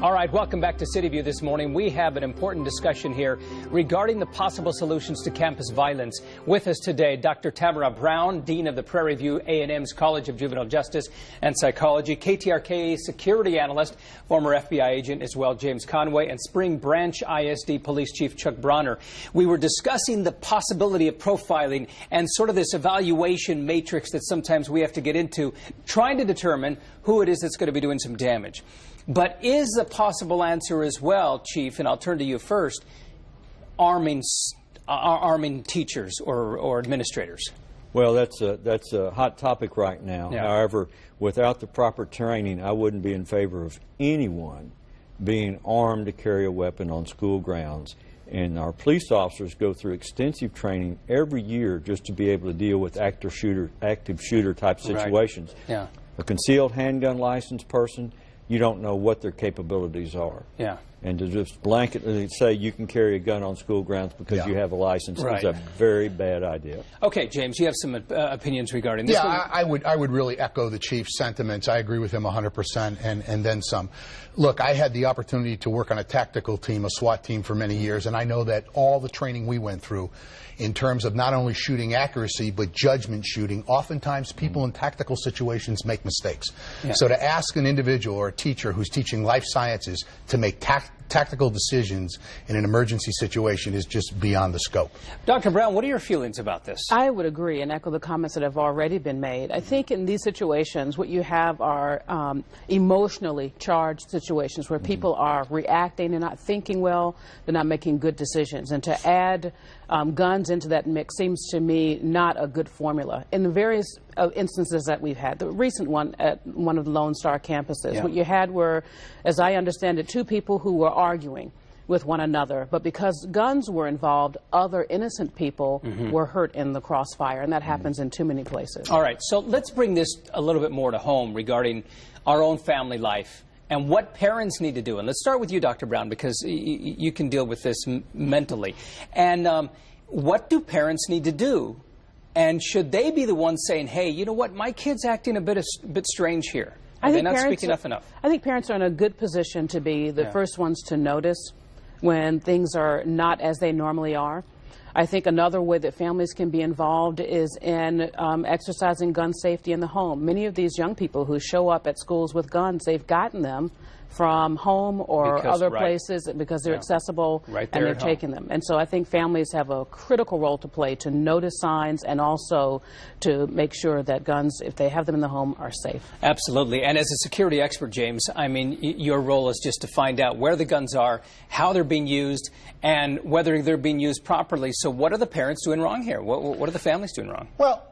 All right, welcome back to City View this morning. We have an important discussion here regarding the possible solutions to campus violence. With us today, Dr. Tamara Brown, Dean of the Prairie View A&M's College of Juvenile Justice and Psychology, KTRK security analyst, former FBI agent as well, James Conway, and Spring Branch ISD Police Chief Chuck Bronner. We were discussing the possibility of profiling and sort of this evaluation matrix that sometimes we have to get into, trying to determine who it is that's going to be doing some damage. But is the possible answer as well, Chief, and I'll turn to you first, arming teachers or administrators? Well, that's a hot topic right now. Yeah. However, without the proper training, I wouldn't be in favor of anyone being armed to carry a weapon on school grounds. And our police officers go through extensive training every year just to be able to deal with active shooter type situations. Right. Yeah. A concealed handgun licensed person, you don't know what their capabilities are. Yeah. And to just blanketly say you can carry a gun on school grounds because you have a license is a very bad idea. Okay, James, you have some opinions regarding this. Yeah, I would really echo the Chief's sentiments. I agree with him 100% and then some. Look, I had the opportunity to work on a tactical team, a SWAT team, for many years, and I know that all the training we went through in terms of not only shooting accuracy but judgment shooting, oftentimes people in tactical situations make mistakes. Yeah. So to ask an individual or a teacher who's teaching life sciences to make tactical decisions in an emergency situation is just beyond the scope. Dr. Brown, what are your feelings about this? I would agree and echo the comments that have already been made. I think in these situations what you have are emotionally charged situations where people are reacting, they're not thinking well, they're not making good decisions. And to add guns into that mix seems to me not a good formula. In the various instances that we've had, the recent one at one of the Lone Star campuses, what you had were, as I understand it, two people who were arguing with one another, but because guns were involved, other innocent people were hurt in the crossfire, and that happens in too many places. All right, so let's bring this a little bit more to home regarding our own family life and what parents need to do. And let's start with you, Dr. Brown, because you can deal with this mentally. And what do parents need to do? And should they be the ones saying, hey, you know what, my kid's acting a bit strange here? Are they not speaking up enough? I think parents are in a good position to be the first ones to notice when things are not as they normally are. I think another way that families can be involved is in exercising gun safety in the home. Many of these young people who show up at schools with guns, they've gotten them from home or other places because they're accessible and they're taking them. And so I think families have a critical role to play to notice signs and also to make sure that guns, if they have them in the home, are safe. Absolutely. And as a security expert, James, I mean, your role is just to find out where the guns are, how they're being used, and whether they're being used properly. So what are the parents doing wrong here? What are the families doing wrong? Well,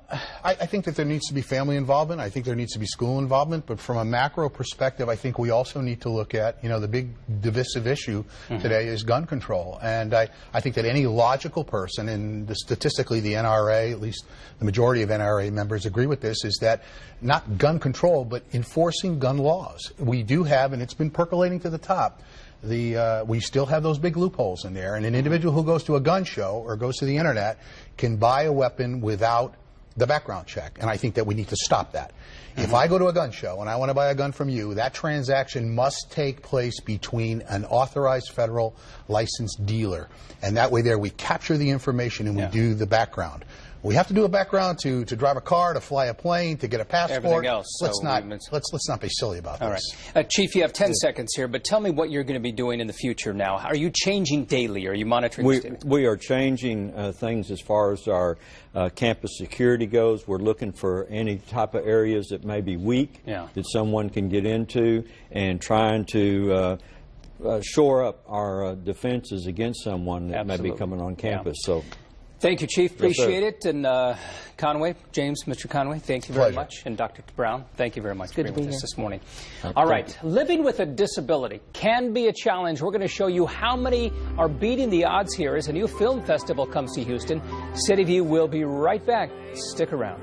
I think that there needs to be family involvement. I think there needs to be school involvement. But from a macro perspective, I think we also need to look at, you know, the big divisive issue today is gun control. And I think that any logical person, and statistically the NRA, at least the majority of NRA members agree with this, is that not gun control, but enforcing gun laws. We do have, and it's been percolating to the top, we still have those big loopholes in there. And an individual who goes to a gun show or goes to the internet can buy a weapon without the background check, and I think that we need to stop that. If I go to a gun show and I want to buy a gun from you, that transaction must take place between an authorized federal licensed dealer, and that way there we capture the information and we do the background. We have to do a background to drive a car, to fly a plane, to get a passport. Everything else. Let's not be silly about this. All right. Chief, you have 10 seconds here, but tell me what you're going to be doing in the future now. Are you changing daily? Are you monitoring this daily? We are changing things as far as our campus security goes. We're looking for any type of areas that may be weak that someone can get into, and trying to shore up our defenses against someone that may be coming on campus. So. Thank you, Chief. Appreciate it. And Conway, James, Mr. Conway, thank you very much. And Dr. Brown, thank you very much for being with us this morning. All right. Living with a disability can be a challenge. We're going to show you how many are beating the odds here as a new film festival comes to Houston. City View will be right back. Stick around.